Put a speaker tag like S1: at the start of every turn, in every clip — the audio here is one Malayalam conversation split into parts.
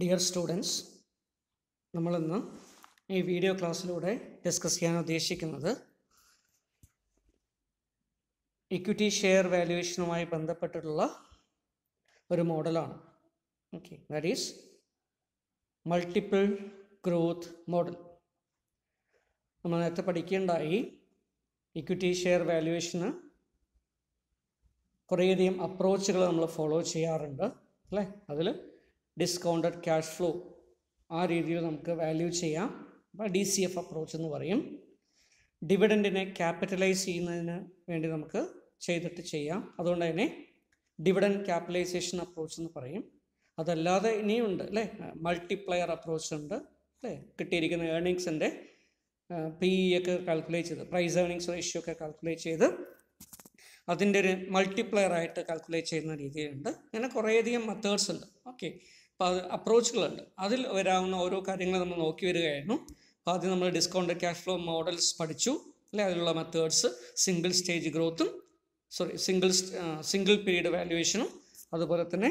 S1: Dear students, നമ്മളിന്ന് ഈ വീഡിയോ ക്ലാസ്സിലൂടെ ഡിസ്കസ് ചെയ്യാൻ ഉദ്ദേശിക്കുന്നത് ഇക്വിറ്റി ഷെയർ വാല്യുവേഷനുമായി ബന്ധപ്പെട്ടിട്ടുള്ള ഒരു മോഡലാണ്. Okay, that is multiple growth model. നമ്മൾ നേരത്തെ പഠിക്കേണ്ടായി ഇക്വിറ്റി ഷെയർ വാല്യുവേഷന് കുറേയധികം അപ്രോച്ചുകൾ നമ്മൾ ഫോളോ ചെയ്യാറുണ്ട് അല്ലേ. അതിൽ ഡിസ്കൗണ്ടഡ് ക്യാഷ് ഫ്ലോ ആ രീതിയിൽ നമുക്ക് വാല്യൂ ചെയ്യാം. അപ്പോൾ DCF അപ്രോച്ച് എന്ന് പറയും. ഡിവിഡൻറ്റിനെ ക്യാപിറ്റലൈസ് ചെയ്യുന്നതിന് വേണ്ടി നമുക്ക് ചെയ്യാം. അതുകൊണ്ട് തന്നെ ഡിവിഡൻറ്റ് ക്യാപിറ്റലൈസേഷൻ അപ്രോച്ച് എന്ന് പറയും. അതല്ലാതെ ഇനിയുണ്ട് അല്ലേ, മൾട്ടിപ്ലയർ അപ്രോച്ച് ഉണ്ട് അല്ലേ. കിട്ടിയിരിക്കുന്ന ഏർണിങ്സിൻ്റെ PE ഒക്കെ കാൽക്കുലേറ്റ് ചെയ്ത്, പ്രൈസ് ഏർണിങ്സ് റേഷ്യോ ഒക്കെ കാൽക്കുലേറ്റ് ചെയ്ത് അതിൻ്റെ ഒരു മൾട്ടിപ്ലയർ ആയിട്ട് കാൽക്കുലേറ്റ് ചെയ്യുന്ന രീതിയിലുണ്ട്. അങ്ങനെ കുറേയധികം മെത്തേഡ്സ് ഉണ്ട്. ഓക്കെ, അപ്പോൾ അത് അപ്രോച്ചുകളുണ്ട്. അതിൽ വരാവുന്ന ഓരോ കാര്യങ്ങൾ നമ്മൾ നോക്കി വരികയായിരുന്നു. അപ്പോൾ ആദ്യം നമ്മൾ ഡിസ്കൗണ്ടഡ് ക്യാഷ് ഫ്ലോ മോഡൽസ് പഠിച്ചു അല്ലേ. അതിലുള്ള മെത്തേഡ്സ് സിംഗിൾ സ്റ്റേജ് ഗ്രോത്തും സിംഗിൾ പീരീഡ് വാല്യുവേഷനും അതുപോലെ തന്നെ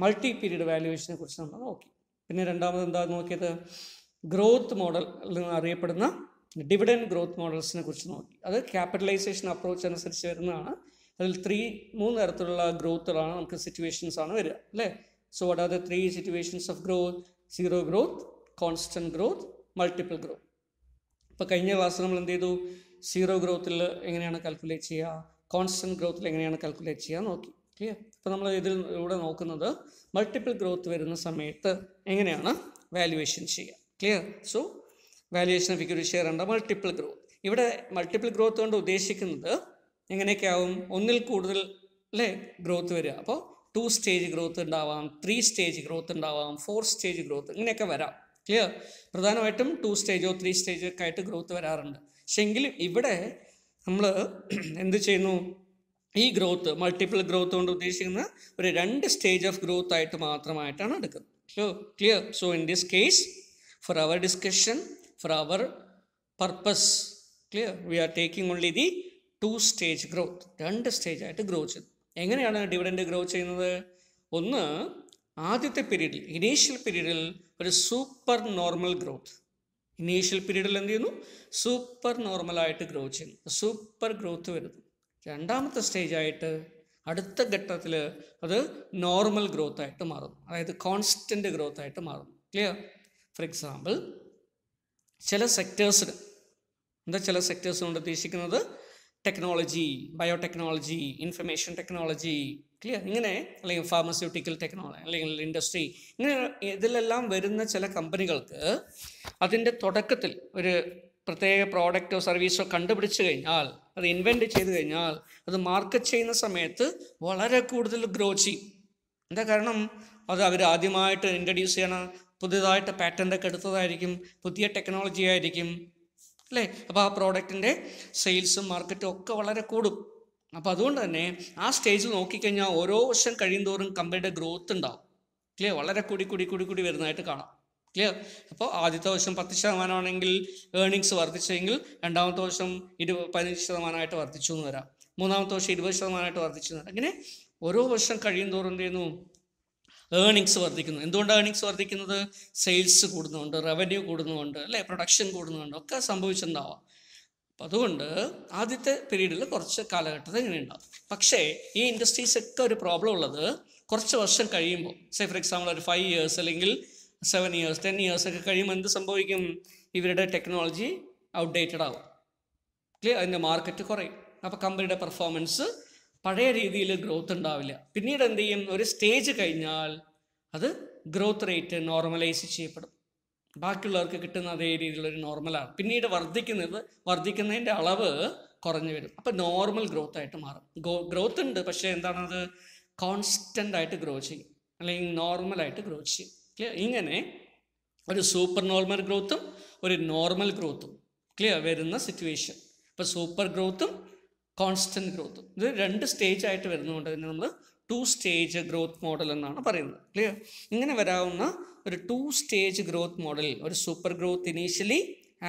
S1: മൾട്ടി പീരീഡ് വാല്യുവേഷനെ കുറിച്ച് നമ്മൾ നോക്കി. പിന്നെ രണ്ടാമത് എന്താ നോക്കിയത്, ഗ്രോത്ത് മോഡൽ എന്ന് അറിയപ്പെടുന്ന ഡിവിഡൻഡ് ഗ്രോത്ത് മോഡൽസിനെ കുറിച്ച് നോക്കി. അത് ക്യാപിറ്റലൈസേഷൻ അപ്രോച്ച് അനുസരിച്ച് വരുന്നതാണ്. അതിൽ മൂന്ന് തരത്തിലുള്ള ഗ്രോത്തുകളാണ് നമുക്ക് സിറ്റുവേഷൻസ് ആണ് വരിക അല്ലേ. So what are the 3 situations of growth? Zero growth, constant growth, multiple growth. ഇപ്പോൾ കഴിഞ്ഞ ക്ലാസ്സിൽ നമ്മൾ എന്ത് ചെയ്തു, സീറോ ഗ്രോത്തിൽ എങ്ങനെയാണ് കാൽക്കുലേറ്റ് ചെയ്യുക, കോൺസ്റ്റൻറ്റ് ഗ്രോത്തിൽ എങ്ങനെയാണ് കാൽക്കുലേറ്റ് ചെയ്യുക നോക്കി. ക്ലിയർ. ഇപ്പോൾ നമ്മൾ ഇതിലൂടെ നോക്കുന്നത് മൾട്ടിപ്പിൾ ഗ്രോത്ത് വരുന്ന സമയത്ത് എങ്ങനെയാണ് വാല്യുവേഷൻ ചെയ്യുക. Clear. So valuation of equity share ഉണ്ട് മൾട്ടിപ്പിൾ ഗ്രോത്ത്. ഇവിടെ മൾട്ടിപ്പിൾ ഗ്രോത്ത് കൊണ്ട് ഉദ്ദേശിക്കുന്നത് എങ്ങനെയൊക്കെ ആവും, ഒന്നിൽ കൂടുതൽ അല്ലേ ഗ്രോത്ത് വരിക. അപ്പോൾ 2 സ്റ്റേജ് ഗ്രോത്ത് ഉണ്ടാവാം, 3 സ്റ്റേജ് ഗ്രോത്ത് ഉണ്ടാവാം, 4 സ്റ്റേജ് ഗ്രോത്ത് ഇങ്ങനെയൊക്കെ വരാം. ക്ലിയർ. പ്രധാനമായിട്ടും 2 സ്റ്റേജോ 3 സ്റ്റേജോ ഒക്കെ ആയിട്ട് ഗ്രോത്ത് വരാറുണ്ട്. പക്ഷെ എങ്കിലും ഇവിടെ നമ്മൾ എന്ത് ചെയ്യുന്നു, ഈ ഗ്രോത്ത് മൾട്ടിപ്പിൾ ഗ്രോത്ത് കൊണ്ട് ഉദ്ദേശിക്കുന്നത് ഒരു 2 സ്റ്റേജ് ഓഫ് ഗ്രോത്ത് ആയിട്ട് മാത്രമായിട്ടാണ് എടുക്കുന്നത്. Clear. So in this case for our discussion, for our purpose, clear, we are taking only the 2 stage growth. 2 stage ആയിട്ട് ഗ്രോ ചെയ്തു. എങ്ങനെയാണ് ഡിവിഡൻഡ് ഗ്രോ ചെയ്യുന്നത്? ഒന്ന്, ആദ്യത്തെ പീരീഡിൽ ഇനീഷ്യൽ പീരീഡിൽ ഒരു സൂപ്പർ നോർമൽ ഗ്രോത്ത്. ഇനീഷ്യൽ പീരീഡിൽ എന്ത് ചെയ്യുന്നു, സൂപ്പർ നോർമലായിട്ട് ഗ്രോ ചെയ്യുന്നു, സൂപ്പർ ഗ്രോത്ത് വരുന്നു. രണ്ടാമത്തെ സ്റ്റേജായിട്ട് അടുത്ത ഘട്ടത്തിൽ അത് നോർമൽ ഗ്രോത്ത് ആയിട്ട് മാറുന്നു, അതായത് കോൺസ്റ്റൻറ്റ് ഗ്രോത്ത് ആയിട്ട് മാറുന്നു. ക്ലിയർ. ഫോർ എക്സാമ്പിൾ, ചില സെക്ടേഴ്സിന് ചില സെക്ടേഴ്സ് കൊണ്ട് ഉദ്ദേശിക്കുന്നത് technology, biotechnology, information technology, clear, ഇങ്ങനെ, അല്ലെങ്കിൽ ഫാർമസ്യൂട്ടിക്കൽ ടെക്നോളജി, അല്ലെങ്കിൽ ഇൻഡസ്ട്രി, ഇങ്ങനെ ഇതിലെല്ലാം വരുന്ന ചില കമ്പനികൾക്ക് അതിൻ്റെ തുടക്കത്തിൽ ഒരു പ്രത്യേക പ്രോഡക്റ്റോ സർവീസോ കണ്ടുപിടിച്ച് കഴിഞ്ഞാൽ, അത് ഇൻവെൻറ്റ് ചെയ്ത് കഴിഞ്ഞാൽ, അത് മാർക്കറ്റ് ചെയ്യുന്ന സമയത്ത് വളരെ കൂടുതൽ ഗ്രോ ചെയ്യും. എന്താ കാരണം, അത് അവർ ആദ്യമായിട്ട് ഇൻട്രൊഡ്യൂസ് ചെയ്യണം, പുതിയതായിട്ട് പാറ്റൻ്റൊക്കെ എടുത്തതായിരിക്കും, പുതിയ ടെക്നോളജി ആയിരിക്കും അല്ലേ. അപ്പോൾ ആ പ്രോഡക്റ്റിൻ്റെ സെയിൽസും മാർക്കറ്റും ഒക്കെ വളരെ കൂടും. അപ്പോൾ അതുകൊണ്ട് തന്നെ ആ സ്റ്റേജിൽ നോക്കിക്കഴിഞ്ഞാൽ ഓരോ വർഷം കഴിയുന്തോറും കമ്പനിയുടെ ഗ്രോത്ത് ഉണ്ടാവും. ക്ലിയർ. വളരെ കൂടി വരുന്നതായിട്ട് കാണാം. ക്ലിയർ. അപ്പോൾ ആദ്യത്തെ വർഷം 10% ആണെങ്കിൽ ഏർണിങ്സ് വർദ്ധിച്ചെങ്കിൽ രണ്ടാമത്തെ വർഷം 15% വർദ്ധിച്ചു എന്ന് വരാം, മൂന്നാമത്തെ വർഷം 20% വർദ്ധിച്ചു എന്ന് വരാം. അങ്ങനെ ഓരോ വർഷം കഴിയുന്തോറും എന്ത് ചെയ്യുന്നു, ഏർണിങ്സ് വർദ്ധിക്കുന്നു. എന്തുകൊണ്ടാണ് ഏർണിങ്സ് വർദ്ധിക്കുന്നത്? സെയിൽസ് കൂടുന്നുണ്ട്, റവന്യൂ കൂടുന്നുണ്ട് അല്ലേ, പ്രൊഡക്ഷൻ കൂടുന്നുണ്ട്, ഒക്കെ സംഭവിച്ചിട്ടുണ്ടാവാം. അപ്പം അതുകൊണ്ട് ആദ്യത്തെ പീരീഡിൽ കുറച്ച് കാലഘട്ടത്തിൽ ഇങ്ങനെ ഉണ്ടാവും. പക്ഷേ ഈ ഇൻഡസ്ട്രീസൊക്കെ ഒരു പ്രോബ്ലം ഉള്ളത്, കുറച്ച് വർഷം കഴിയുമ്പോൾ, ഫോർ എക്സാമ്പിൾ ഒരു 5 years അല്ലെങ്കിൽ 7 years 10 years ഒക്കെ കഴിയുമ്പോൾ എന്ത് സംഭവിക്കും, ഇവരുടെ ടെക്നോളജി ഔട്ട്ഡേറ്റഡ് ആവും. ക്ലിയർ. അതിൻ്റെ മാർക്കറ്റ് കുറയും. അപ്പോൾ കമ്പനിയുടെ പെർഫോമൻസ് പഴയ രീതിയിൽ ഗ്രോത്ത് ഉണ്ടാവില്ല. പിന്നീട് എന്ത് ചെയ്യും, ഒരു സ്റ്റേജ് കഴിഞ്ഞാൽ അത് ഗ്രോത്ത് റേറ്റ് നോർമലൈസ് ചെയ്യപ്പെടും, ബാക്കിയുള്ളവർക്ക് കിട്ടുന്ന അതേ രീതിയിലൊരു നോർമലാണ്. പിന്നീട് വർദ്ധിക്കുന്നതിൻ്റെ അളവ് കുറഞ്ഞു വരും. അപ്പോൾ നോർമൽ ഗ്രോത്ത് ആയിട്ട് മാറും. ഗ്രോത്ത് ഉണ്ട്, പക്ഷേ എന്താണത്, കോൺസ്റ്റൻ്റ് ആയിട്ട് ഗ്രോ ചെയ്യും, അല്ലെങ്കിൽ നോർമലായിട്ട് ഗ്രോ ചെയ്യും. ക്ലിയർ. ഇങ്ങനെ ഒരു സൂപ്പർ നോർമൽ ഗ്രോത്തും ഒരു നോർമൽ ഗ്രോത്തും ക്ലിയർ വരുന്ന സിറ്റുവേഷൻ. ഇപ്പോൾ സൂപ്പർ ഗ്രോത്തും കോൺസ്റ്റൻറ്റ് ഗ്രോത്തും ഇത് 2 സ്റ്റേജ് ആയിട്ട് വരുന്നതുകൊണ്ട് തന്നെ നമ്മൾ 2 സ്റ്റേജ് ഗ്രോത്ത് മോഡൽ എന്നാണ് പറയുന്നത്. ക്ലിയർ. ഇങ്ങനെ വരാവുന്ന ഒരു 2 സ്റ്റേജ് ഗ്രോത്ത് മോഡൽ, ഒരു super growth initially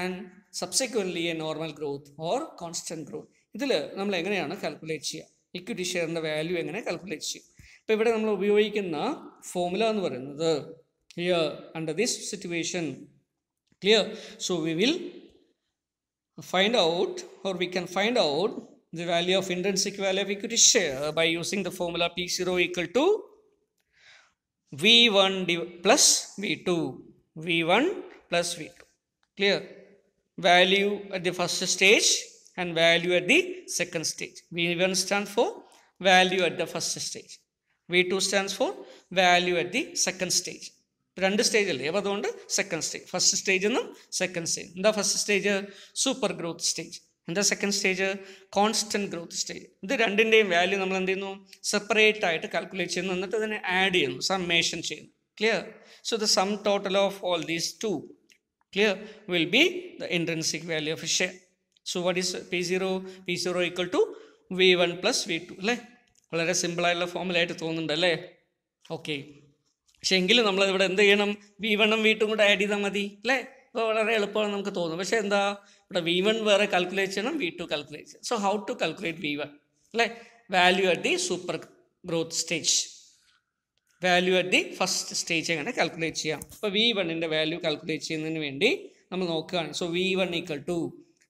S1: and subsequently A normal growth or constant growth. ഇതിൽ നമ്മൾ എങ്ങനെയാണ് കാൽക്കുലേറ്റ് ചെയ്യുക, ഇക്വിറ്റി ഷെയറിൻ്റെ വാല്യൂ എങ്ങനെ കാൽക്കുലേറ്റ് ചെയ്യും? ഇപ്പോൾ ഇവിടെ നമ്മൾ ഉപയോഗിക്കുന്ന ഫോർമുല എന്ന് പറയുന്നത് here under this situation. Clear? So we will find out, or we can find out the value of intrinsic value of equity share by using the formula P0 equal to V1 plus V2. V1 plus V2. Clear? Value at the first stage and value at the second stage. V1 stands for value at the first stage. V2 stands for value at the second stage. രണ്ട് സ്റ്റേജ് അല്ലേ, അപ്പോൾ അതുകൊണ്ട് സെക്കൻഡ് സ്റ്റേജ്. ഫസ്റ്റ് സ്റ്റേജ് എന്നും സെക്കൻഡ് സ്റ്റേജ്. എന്താ first stage? Super growth stage. എന്താ second stage? Constant growth stage. ഇത് രണ്ടിൻ്റെയും വാല്യൂ നമ്മൾ എന്ത് ചെയ്യുന്നു? സെപ്പറേറ്റ് ആയിട്ട് കാൽക്കുലേറ്റ് ചെയ്യുന്നു, എന്നിട്ട് അതിനെ ആഡ് ചെയ്യുന്നു, സമ്മേഷൻ ചെയ്യുന്നു. Clear? So the sum total of all these two, clear, will be the intrinsic value of a share. So what is P0? P0 equal to V1 plus V2 അല്ലേ? വളരെ സിമ്പിളായിട്ടുള്ള ഫോമുല ആയിട്ട് തോന്നുന്നുണ്ട് അല്ലേ? ഓക്കെ. പക്ഷെ എങ്കിലും നമ്മളിവിടെ എന്ത് ചെയ്യണം? V1 V2 കൂടെ ആഡ് ചെയ്താൽ മതി അല്ലേ? അപ്പോൾ വളരെ എളുപ്പമാണ് നമുക്ക് തോന്നും. പക്ഷേ എന്താ, ഇവിടെ V1 വേറെ കാൽക്കുലേറ്റ് ചെയ്യണം, V2 കാൽക്കുലേറ്റ് ചെയ്യണം. So how to calculate V1 അല്ലേ? Value at the super growth stage. Value at the first stage എങ്ങനെ കാൽക്കുലേറ്റ് ചെയ്യാം? അപ്പോൾ V1ൻ്റെ വാല്യൂ കാൽക്കുലേറ്റ് ചെയ്യുന്നതിന് വേണ്ടി നമ്മൾ നോക്കുകയാണ്. So V1 equal to,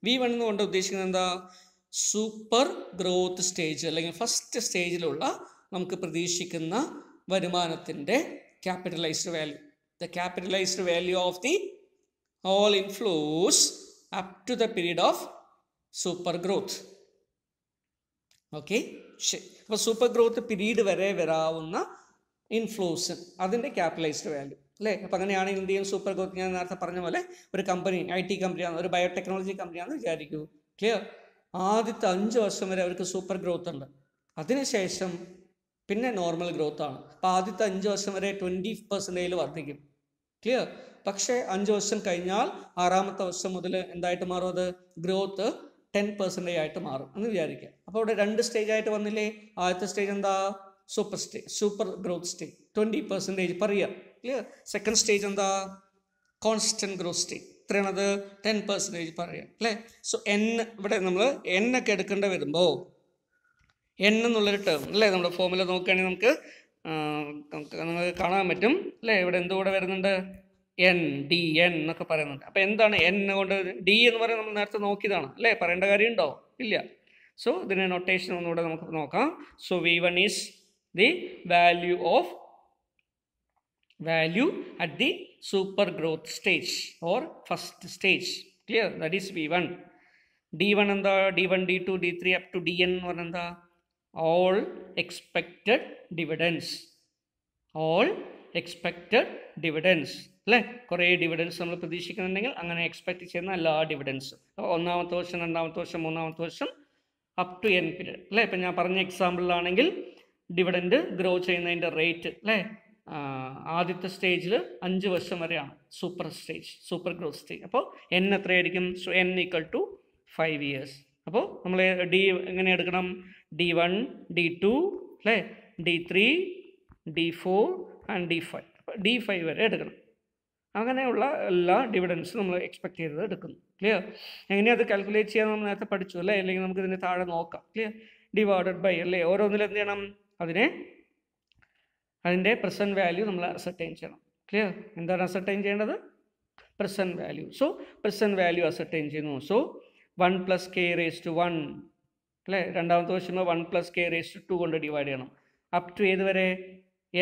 S1: V1 എന്നുകൊണ്ട് ഉദ്ദേശിക്കുന്നത് എന്താ? സൂപ്പർ ഗ്രോത്ത് സ്റ്റേജ് അല്ലെങ്കിൽ ഫസ്റ്റ് സ്റ്റേജിലുള്ള നമുക്ക് പ്രതീക്ഷിക്കുന്ന വരുമാനത്തിൻ്റെ capitalised value. The capitalised value of the all inflows up to the period of super growth. Okay, ശരി. അപ്പോൾ സൂപ്പർ ഗ്രോത്ത് പീരീഡ് വരെ വരാവുന്ന ഇൻഫ്ലോസ്, അതിൻ്റെ ക്യാപിറ്റലൈസ്ഡ് വാല്യൂ അല്ലേ? അപ്പോൾ അങ്ങനെയാണെങ്കിൽ എന്ത് ചെയ്യും? സൂപ്പർ ഗ്രോത്ത്, ഞാൻ നേരത്തെ പറഞ്ഞ പോലെ ഒരു കമ്പനി, IT കമ്പനിയാണ്, ഒരു ബയോടെക്നോളജി കമ്പനിയാണെന്ന് വിചാരിക്കൂ. ക്ലിയർ? ആദ്യത്തെ 5 വർഷം വരെ അവർക്ക് സൂപ്പർ ഗ്രോത്ത് ഉണ്ട്. അതിനുശേഷം പിന്നെ നോർമൽ ഗ്രോത്ത് ആണ്. അപ്പോൾ ആദ്യത്തെ 5 വർഷം വരെ 20% വർദ്ധിക്കും. ക്ലിയർ? പക്ഷേ 5 വർഷം കഴിഞ്ഞാൽ 6ാമത്തെ വർഷം മുതൽ എന്തായിട്ട് മാറും? അത് ഗ്രോത്ത് 10% ആയിട്ട് മാറും എന്ന് വിചാരിക്കുക. അപ്പോൾ ഇവിടെ 2 സ്റ്റേജ് ആയിട്ട് വന്നില്ലേ? ആദ്യത്തെ സ്റ്റേജ് എന്താ? Super stage, super growth stage 20% per year. Clear? Second stage എന്താ? Constant growth stage. എത്രയാണത്? 10% പെർ ഇയർ അല്ലേ? സോ ഇവിടെ നമ്മൾ ഒക്കെ എടുക്കേണ്ടി വരുമ്പോൾ എന്നുള്ളൊരു ടേം അല്ലേ, നമ്മുടെ ഫോമുല നോക്കുകയാണെങ്കിൽ നമുക്ക് കാണാൻ പറ്റും അല്ലേ? ഇവിടെ എന്തുകൂടെ വരുന്നുണ്ട്? DN എന്നൊക്കെ പറയുന്നുണ്ട്. അപ്പോൾ എന്താണ് N കൊണ്ട്? D എന്ന് പറയുന്നത് നമ്മൾ നേരത്തെ നോക്കിയതാണ് അല്ലേ? പറയേണ്ട കാര്യമുണ്ടോ? ഇല്ല. സോ ഇതിൻ്റെ നൊട്ടേഷൻ ഒന്നുകൂടെ നമുക്ക് നോക്കാം. So V1 is the value at the super growth stage or first stage. Clear? That is V1. D1 എന്താ? D1 D2 D3 up to DN എന്ന് പറഞ്ഞാൽ എന്താ? all expected dividends. all expected dividends അല്ലേ? കുറേ ഡിവിഡൻസ് നമ്മൾ പ്രതീക്ഷിക്കുന്നുണ്ടെങ്കിൽ അങ്ങനെ എക്സ്പെക്ട് ചെയ്യുന്ന എല്ലാ ഡിവിഡൻസും, 1ാമത്തെ വർഷം 2ാമത്തെ വർഷം 3ാമത്തെ വർഷം അപ് ടു N പീരീഡ് അല്ലേ? ഇപ്പം ഞാൻ പറഞ്ഞ എക്സാമ്പിളിലാണെങ്കിൽ ഡിവിഡൻഡ് ഗ്രോ ചെയ്യുന്നതിൻ്റെ റേറ്റ് അല്ലേ, ആദ്യത്തെ സ്റ്റേജിൽ 5 വർഷം വരെയാണ് super stage, super growth stage. അപ്പോൾ N എത്രയായിരിക്കും? So N equal to 5 years. അപ്പോൾ നമ്മൾ D എങ്ങനെ എടുക്കണം? D1 D2 അല്ലേ, D3 D4 ആൻഡ് D5. അപ്പോൾ D5 വരെ എടുക്കണം. അങ്ങനെയുള്ള എല്ലാ ഡിവിഡൻസും നമ്മൾ എക്സ്പെക്ട് ചെയ്തത് എടുക്കുന്നു. ക്ലിയർ? എങ്ങനെയത് കാൽക്കുലേറ്റ് ചെയ്യാൻ നമ്മൾ നേരത്തെ പഠിച്ചു അല്ലേ? അല്ലെങ്കിൽ നമുക്ക് ഇതിൻ്റെ താഴെ നോക്കാം. ക്ലിയർ? ഡിവൈഡഡ് ബൈ അല്ലേ, ഓരോന്നിലും എന്ത് ചെയ്യണം? അതിൻ്റെ പ്രസൻറ്റ് വാല്യൂ നമ്മൾ അസർട്ടൈൻ ചെയ്യണം. ക്ലിയർ? എന്താണ് അസർട്ടൈൻ ചെയ്യേണ്ടത്? Present value. So present value ascertain ചെയ്യുന്നു. സോ 1 + k⁻1 അല്ലേ, 2ാമത്തെ വർഷം 1 + k⁻2 കൊണ്ട് ഡിവൈഡ് ചെയ്യണം അപ് ടു ഏത് വരെ?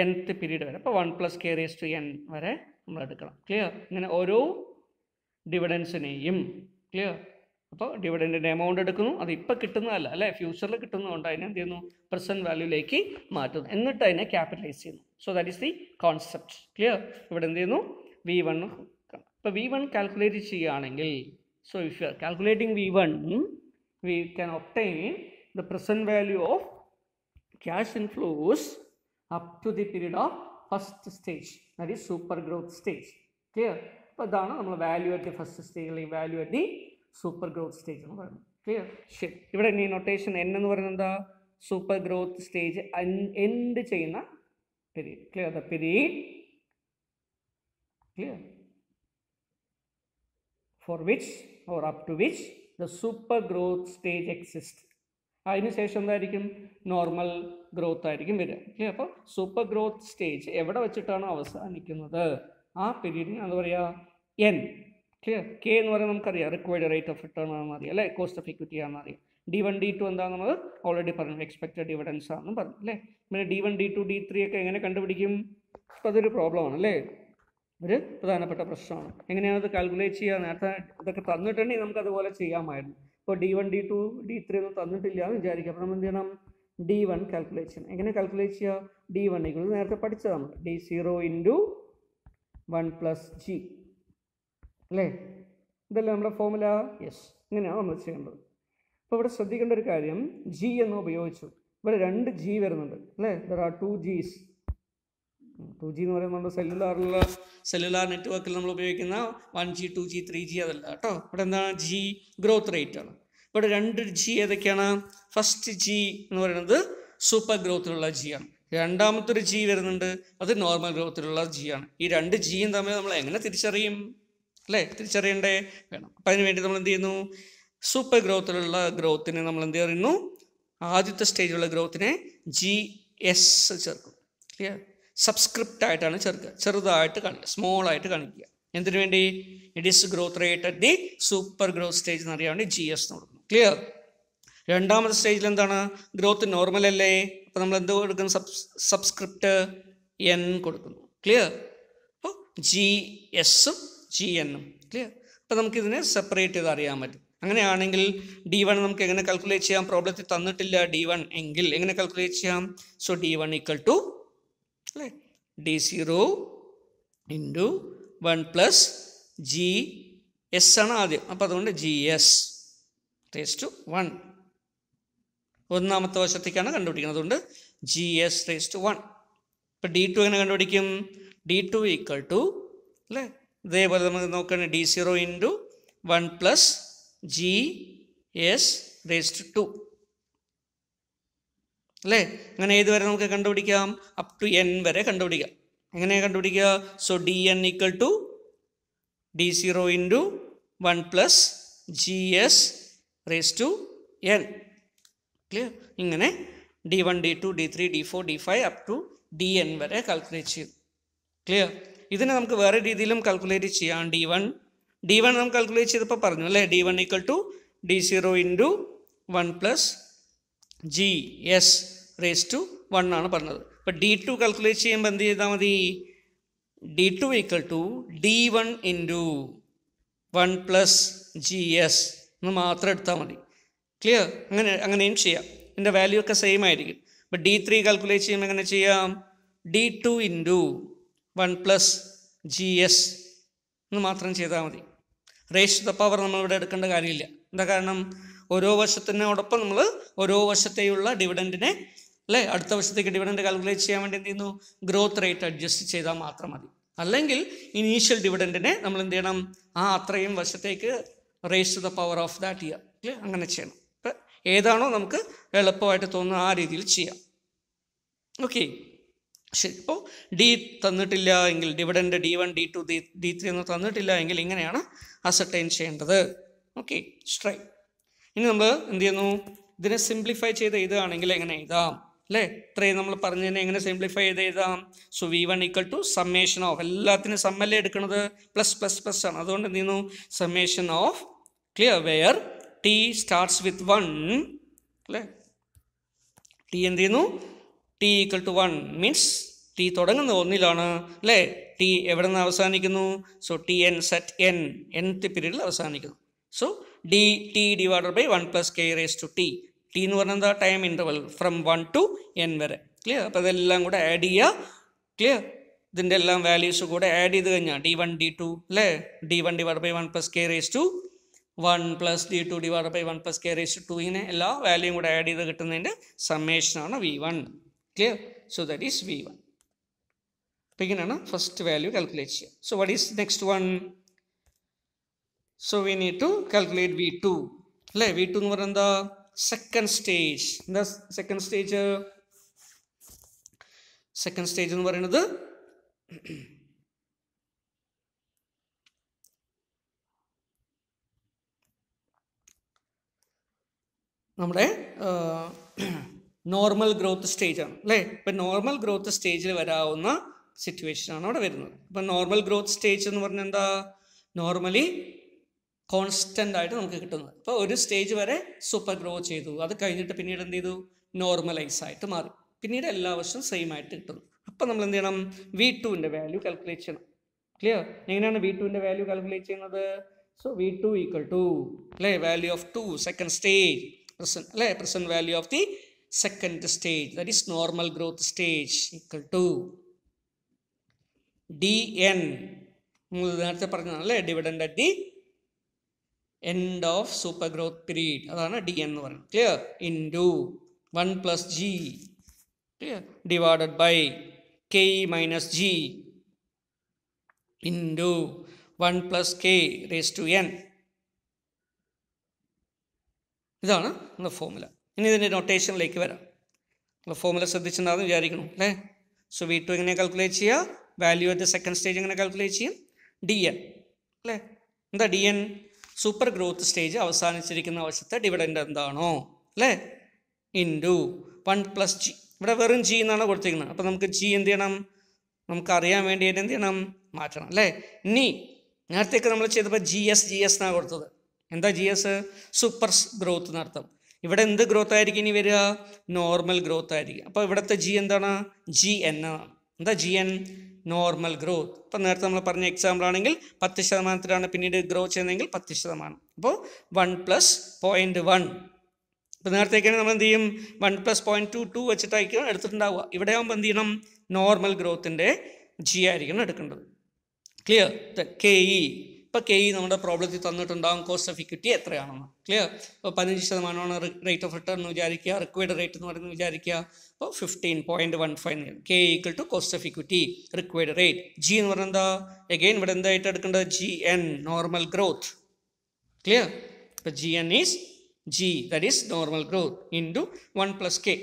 S1: nth പീരീഡ് വരെ. അപ്പോൾ 1 + k⁻n വരെ നമ്മൾ എടുക്കണം. ക്ലിയർ? ഇങ്ങനെ ഓരോ ഡിവിഡൻസിനെയും, ക്ലിയർ? അപ്പോൾ ഡിവിഡൻറ്റിൻ്റെ എമൗണ്ട് എടുക്കുന്നു, അത് ഇപ്പോൾ കിട്ടുന്നതല്ല അല്ലേ, ഫ്യൂച്ചറിൽ കിട്ടുന്നതുകൊണ്ട് അതിനെ എന്ത് ചെയ്യുന്നു? പ്രസൻറ്റ് വാല്യൂയിലേക്ക് മാറ്റുന്നു, എന്നിട്ട് അതിനെ ക്യാപിറ്റലൈസ് ചെയ്യുന്നു. So that is the concept. Clear? ഇവിടെ എന്ത് ചെയ്യുന്നു? V1. ഇപ്പോൾ V1 കാൽക്കുലേറ്റ് ചെയ്യുകയാണെങ്കിൽ, so if you are calculating V1, we can obtain the present value of cash inflows up to the period of first stage, that is super growth stage. Clear? അപ്പോൾ അതാണ് നമ്മൾ value at the first stage അല്ലെങ്കിൽ value at the super growth stage എന്ന് പറയുന്നത്. ക്ലിയർ? ശരി. ഇവിടെ ഈ നൊട്ടേഷൻ N എന്ന് പറയുന്നത് എന്താ? സൂപ്പർ ഗ്രോത്ത് സ്റ്റേജ് എൻഡ് ചെയ്യുന്ന period. Clear? The period, clear, for which or up to which the super growth stage exists. അതിനുശേഷം എന്തായിരിക്കും നോർമൽ ഗ്രോത്ത് ആയിരിക്കും വരിക. ഓക്കെ, അപ്പോൾ സൂപ്പർ ഗ്രോത്ത് സ്റ്റേജ് എവിടെ വെച്ചിട്ടാണ് അവസാനിക്കുന്നത് ആ പീരീഡിന് എന്താ പറയുക, എൻ. ക്ലിയർ. കെ എന്ന് പറയുന്നത് നമുക്കറിയാം റിക്വയർഡ് റേറ്റ് ഓഫ് റിട്ടേൺ ആണെന്ന് അറിയാം അല്ലേ, കോസ്റ്റ് ഓഫ് ഇക്വിറ്റി ആണെന്ന് അറിയാം. D1 D2 എന്താണെന്നത് ഓൾറെഡി പറഞ്ഞു, എക്സ്പെക്റ്റഡ് ഡിവിഡൻസ് ആണെന്ന് പറഞ്ഞു അല്ലേ. പിന്നെ D1 D2 D3 ഒക്കെ എങ്ങനെ കണ്ടുപിടിക്കും? അപ്പോൾ അതൊരു പ്രോബ്ലമാണ് അല്ലേ, ഒരു പ്രധാനപ്പെട്ട പ്രശ്നമാണ്. എങ്ങനെയാണ് അത് കാൽക്കുലേറ്റ് ചെയ്യുക? നേരത്തെ ഇതൊക്കെ തന്നിട്ടുണ്ടെങ്കിൽ നമുക്ക് അതുപോലെ ചെയ്യാമായിരുന്നു. ഇപ്പോൾ D1 D2 D3 ഒന്നും തന്നിട്ടില്ല എന്ന് വിചാരിക്കുക. അപ്പോൾ നമ്മൾ എന്ത് ചെയ്യണം? D1 കാൽക്കുലേറ്റ് ചെയ്യണം. എങ്ങനെ കാൽക്കുലേറ്റ് ചെയ്യുക? D1 നേരത്തെ പഠിച്ചതാണ്, D0 × 1 + G അല്ലേ, ഇതല്ലേ നമ്മുടെ ഫോർമുല? യെസ്, ഇങ്ങനെയാണ് നമ്മൾ ചെയ്യേണ്ടത്. അപ്പോൾ ഇവിടെ ശ്രദ്ധിക്കേണ്ട ഒരു കാര്യം, G എന്ന് ഉപയോഗിച്ചു. ഇവിടെ 2 G വരുന്നുണ്ട് അല്ലേ, there are 2 Gs. 2G എന്ന് പറയുമ്പോൾ നമ്മുടെ സെല്ലുലാർ നെറ്റ്വർക്കിൽ നമ്മൾ ഉപയോഗിക്കുന്ന 1G 2G 3G അതല്ല കേട്ടോ. ഇവിടെ എന്താണ്? G ഗ്രോത്ത് റേറ്റ് ആണ്. ഇവിടെ 2 G ഏതൊക്കെയാണ്? ഫസ്റ്റ് G എന്ന് പറയുന്നത് സൂപ്പർ ഗ്രോത്തിലുള്ള G ആണ്. രണ്ടാമത്തെ ഒരു G വരുന്നുണ്ട്, അത് നോർമൽ ഗ്രോത്തിലുള്ള G ആണ്. ഈ 2 Gയും തമ്മിൽ നമ്മൾ എങ്ങനെ തിരിച്ചറിയും അല്ലേ? തിരിച്ചറിയണ്ടേ? വേണം. അപ്പം അതിന് വേണ്ടി നമ്മൾ എന്ത് ചെയ്യുന്നു? സൂപ്പർ ഗ്രോത്തിലുള്ള ഗ്രോത്തിനെ നമ്മൾ എന്ത് പറയുന്നു? ആദ്യത്തെ സ്റ്റേജിലുള്ള ഗ്രോത്തിനെ GS ചേർക്കും. ക്ലിയർ? സബ്സ്ക്രിപ്റ്റ് ആയിട്ടാണ് ചേർക്കുക, ചെറുതായിട്ട് കാണിക്കുക, സ്മോൾ ആയിട്ട് കാണിക്കുക. എന്തിനു വേണ്ടി? It is growth rate at the super growth stage എന്ന് അറിയാൻ വേണ്ടി GS എന്ന് കൊടുക്കുന്നു. ക്ലിയർ? രണ്ടാമത്തെ സ്റ്റേജിൽ എന്താണ്? ഗ്രോത്ത് നോർമൽ അല്ലേ, അപ്പോൾ നമ്മൾ എന്ത് കൊടുക്കുന്നു? സബ്സ്ക്രിപ്റ്റ് N കൊടുക്കുന്നു. ക്ലിയർ? അപ്പോൾ GSഉം GNഉം. ക്ലിയർ? അപ്പോൾ നമുക്കിതിനെ സെപ്പറേറ്റ് ചെയ്ത് അറിയാൻ പറ്റും. അങ്ങനെയാണെങ്കിൽ D1 നമുക്ക് എങ്ങനെ കാൽക്കുലേറ്റ് ചെയ്യാം? പ്രോബ്ലത്തിൽ തന്നിട്ടില്ല D1 എങ്കിൽ എങ്ങനെ കാൽക്കുലേറ്റ് ചെയ്യാം? സോ D1 = അല്ലേ, D0 × 1 + GS ആണ് ആദ്യം. അപ്പോൾ അതുകൊണ്ട് GS raised to 1 ഒന്നാമത്തെ വശത്തേക്കാണ് കണ്ടുപിടിക്കുന്നത്, അതുകൊണ്ട് GS raised to 1. ഇപ്പോൾ D2 എങ്ങനെ കണ്ടുപിടിക്കും? D2 = അല്ലേ, ഇതേപോലെ നമുക്ക് നോക്കുകയാണെങ്കിൽ D0 × 1 + GS raised to 2 അല്ലേ. അങ്ങനെ ഏത് വരെ നമുക്ക് കണ്ടുപിടിക്കാം? അപ് ടു N വരെ കണ്ടുപിടിക്കാം. എങ്ങനെയാണ് കണ്ടുപിടിക്കുക? So DN = D0 × 1 + GS raised to N. Clear? ഇങ്ങനെ D1 D2 D3 D4 D5 up to DN വരെ കാൽക്കുലേറ്റ് ചെയ്തു. ക്ലിയർ? ഇതിനെ നമുക്ക് വേറെ രീതിയിലും കാൽക്കുലേറ്റ് ചെയ്യാം. D1 നമുക്ക് കാൽക്കുലേറ്റ് ചെയ്തപ്പോൾ പറഞ്ഞു അല്ലേ, D1 = D0 × 1 + GS raised to 1 ആണ് പറഞ്ഞത്. അപ്പോൾ D2 കാൽക്കുലേറ്റ് ചെയ്യുമ്പോൾ എന്ത് ചെയ്താൽ മതി? D2 = D1 × 1 + GS എന്ന് മാത്രം എടുത്താൽ മതി. ക്ലിയർ? അങ്ങനെയും ചെയ്യാം. ഇതിൻ്റെ വാല്യൂ ഒക്കെ സെയിം ആയിരിക്കും. അപ്പോൾ D3 കാൽക്കുലേറ്റ് ചെയ്യുമ്പോൾ എങ്ങനെ ചെയ്യാം? D2 × 1 + GS എന്ന് മാത്രം ചെയ്താൽ മതി. റേസ് ടു ദ പവർ നമ്മളിവിടെ എടുക്കേണ്ട കാര്യമില്ല. എന്താ കാരണം? ഓരോ വശത്തിനോടൊപ്പം നമ്മൾ ഓരോ വശത്തെയുള്ള ഡിവിഡൻറ്റിനെ അല്ലേ, അടുത്ത വശത്തേക്ക് ഡിവിഡൻറ്റ് കാൽക്കുലേറ്റ് ചെയ്യാൻ വേണ്ടി എന്ത് ചെയ്യുന്നു? ഗ്രോത്ത് റേറ്റ് അഡ്ജസ്റ്റ് ചെയ്താൽ മാത്രം മതി. അല്ലെങ്കിൽ ഇനീഷ്യൽ ഡിവിഡൻറ്റിനെ നമ്മൾ എന്ത് ചെയ്യണം? അത്രയും വശത്തേക്ക് raise to the power of that year. അല്ലേ, അങ്ങനെ ചെയ്യണം. ഇപ്പം ഏതാണോ നമുക്ക് എളുപ്പമായിട്ട് തോന്നുന്നത് ആ രീതിയിൽ ചെയ്യാം. ഓക്കെ, ശരി. ഇപ്പോൾ D തന്നിട്ടില്ല എങ്കിൽ ഡിവിഡൻറ്റ് D1 D2 D3 ഒന്നും തന്നിട്ടില്ല എങ്കിൽ ഇങ്ങനെയാണ് അസർട്ടൈൻ ചെയ്യേണ്ടത്. Okay, straight. ഇനി നമ്മൾ എന്ത് ചെയ്യുന്നു? ഇതിനെ സിംപ്ലിഫൈ ചെയ്ത് എഴുതുകയാണെങ്കിൽ എങ്ങനെ എഴുതാം അല്ലേ? ഇത്രയും നമ്മൾ പറഞ്ഞതിനെ എങ്ങനെ സിംപ്ലിഫൈ ചെയ്ത് എഴുതാം? സോ V1 = സമ്മേഷൻ ഓഫ്, എല്ലാത്തിനും സമ്മല്ലേ എടുക്കുന്നത്, +++ ആണ്. അതുകൊണ്ട് എന്ത് ചെയ്യുന്നു? Summation of, clear, where T starts with 1 അല്ലേ. T എന്ത് ചെയ്യുന്നു? T = 1 മീൻസ് T തുടങ്ങുന്ന ഒന്നിലാണ് അല്ലേ. T എവിടെ നിന്ന് അവസാനിക്കുന്നു? So T ends at nth പീരീഡിൽ അവസാനിക്കുന്നു. So T / 1 + K raised to T. T എന്ന് പറഞ്ഞാൽ എന്താ? Time interval from 1 to N വരെ. ക്ലിയർ? അപ്പോൾ ഇതെല്ലാം കൂടെ ആഡ് ചെയ്യുക. ക്ലിയർ? ഇതിൻ്റെ എല്ലാം വാല്യൂസ് കൂടെ ആഡ് ചെയ്ത് കഴിഞ്ഞാൽ D1 D2 അല്ലേ, D1 / 1 + K raised to 1 + D2 / 1 + K raised to 2, ഇങ്ങനെ എല്ലാ വാല്യൂയും കൂടെ ആഡ് ചെയ്ത് കിട്ടുന്നതിൻ്റെ സമ്മേഷനാണ് V1. Clear? So that is V1. അപ്പോൾ ഇങ്ങനെയാണ് ഫസ്റ്റ് വാല്യൂ കാൽക്കുലേറ്റ് ചെയ്യുക. So what is next one? So we need to calculate V2 അല്ലേ. V2 എന്ന് പറയുന്നത് എന്താ? Second stage. എന്താ സെക്കൻഡ് സ്റ്റേജ്? സെക്കൻഡ് സ്റ്റേജ് എന്ന് പറയുന്നത് നമ്മുടെ നോർമൽ ഗ്രോത്ത് സ്റ്റേജ് ആണ് അല്ലേ. ഇപ്പം നോർമൽ ഗ്രോത്ത് സ്റ്റേജിൽ വരാവുന്ന സിറ്റുവേഷനാണ് അവിടെ വരുന്നത്. ഇപ്പം നോർമൽ ഗ്രോത്ത് സ്റ്റേജ് എന്ന് പറഞ്ഞാൽ എന്താ, നോർമലി കോൺസ്റ്റൻ്റ് ആയിട്ട് നമുക്ക് കിട്ടുന്നത്. ഇപ്പോൾ ഒരു സ്റ്റേജ് വരെ സൂപ്പർ ഗ്രോ ചെയ്തു, അത് കഴിഞ്ഞിട്ട് പിന്നീട് എന്ത് ചെയ്തു, നോർമലൈസ് ആയിട്ട് മാറി, പിന്നീട് എല്ലാ വർഷവും സെയിം ആയിട്ട് കിട്ടുന്നു. അപ്പം നമ്മൾ എന്ത് ചെയ്യണം, V2ൻ്റെ വാല്യൂ കാൽക്കുലേറ്റ് ചെയ്യണം. ക്ലിയർ? എങ്ങനെയാണ് V2ൻ്റെ വാല്യൂ കാൽക്കുലേറ്റ് ചെയ്യുന്നത്? സോ V2 ഈക്വൽ ടു അല്ലേ value of 2 second stage present അല്ലേ, present value of the second stage, that is normal growth stage, equal to dn, നേരത്തെ പറഞ്ഞതാണ് അല്ലേ, dividend at the end of super growth period, അതാണ് dn എന്ന് പറയുന്നത്. Clear? Into 1 plus g, clear, divided by k minus g into 1 plus k raised to n. ഇതാണ് നമ്മുടെ ഫോർമുല. ഇനി ഇതിൻ്റെ നൊട്ടേഷനിലേക്ക് വരാം. നമ്മൾ ഫോർമുല ശ്രദ്ധിച്ചിട്ടുണ്ടാകുമെന്ന് വിചാരിക്കണം അല്ലേ. സോ V2 എങ്ങനെ കാൽക്കുലേറ്റ് ചെയ്യുക, value at the second stage എങ്ങനെ കാൽക്കുലേറ്റ് ചെയ്യും, dn അല്ലേ. എന്താ dn? സൂപ്പർ ഗ്രോത്ത് സ്റ്റേജ് അവസാനിച്ചിരിക്കുന്ന വർഷത്തെ ഡിവിഡൻഡ് എന്താണോ അല്ലേ, ഇൻറ്റു 1 plus g. ഇവിടെ വെറും g എന്നാണ് കൊടുത്തിരിക്കുന്നത്. അപ്പോൾ നമുക്ക് g എന്ത് ചെയ്യണം, നമുക്കറിയാൻ വേണ്ടി എന്ത് ചെയ്യണം, മാറ്റണം അല്ലേ. ഇനി നേരത്തേക്ക് നമ്മൾ ചെയ്തപ്പോൾ GS എന്നാണ് കൊടുത്തത്. എന്താ GS? സൂപ്പർ ഗ്രോത്ത് എന്നർത്ഥം. ഇവിടെ എന്ത് ഗ്രോത്ത് ആയിരിക്കും ഇനി വരിക, നോർമൽ ഗ്രോത്ത് ആയിരിക്കും. അപ്പോൾ ഇവിടുത്തെ g എന്താണ്, GN ആണ്. എന്താ GN? Normal growth. ഇപ്പം നേരത്തെ നമ്മൾ പറഞ്ഞ എക്സാമ്പിൾ ആണെങ്കിൽ 10% പിന്നീട് ഗ്രോ ചെയ്യുന്നതെങ്കിൽ 10%. അപ്പോൾ 1 plus 0.1. ഇപ്പോൾ നേരത്തേക്കാണ് നമ്മൾ എന്ത് ചെയ്യും, 1 plus 0.22 വെച്ചിട്ടായിരിക്കും എടുത്തിട്ടുണ്ടാവുക. ഇവിടെ ആകുമ്പോൾ എന്ത് ചെയ്യണം, നോർമൽ ഗ്രോത്തിൻ്റെ g ആയിരിക്കണം എടുക്കേണ്ടത്. ക്ലിയർ? KE. ഇപ്പോൾ KE നമ്മുടെ പ്രോബ്ലത്തിൽ തന്നിട്ടുണ്ടാകും കോസ്റ്റ് ഓഫ് ഇക്വിറ്റി എത്രയാണെന്ന്. ക്ലിയർ? ഇപ്പോൾ 15% റേറ്റ് ഓഫ് റിട്ടേൺ എന്ന് വിചാരിക്കുക, റിക്വയർഡ് റേറ്റ് എന്ന് പറയുന്നത് വിചാരിക്കുക. അപ്പോൾ 15.15 K equal to cost of equity required rate. G എന്ന് പറഞ്ഞാൽ എന്താ, എഗെയിൻ ഇവിടെ എന്തായിട്ട് എടുക്കേണ്ടത്, GN നോർമൽ ഗ്രോത്ത്. ക്ലിയർ? ഇപ്പോൾ GN is G, that is normal growth, into 1 plus K.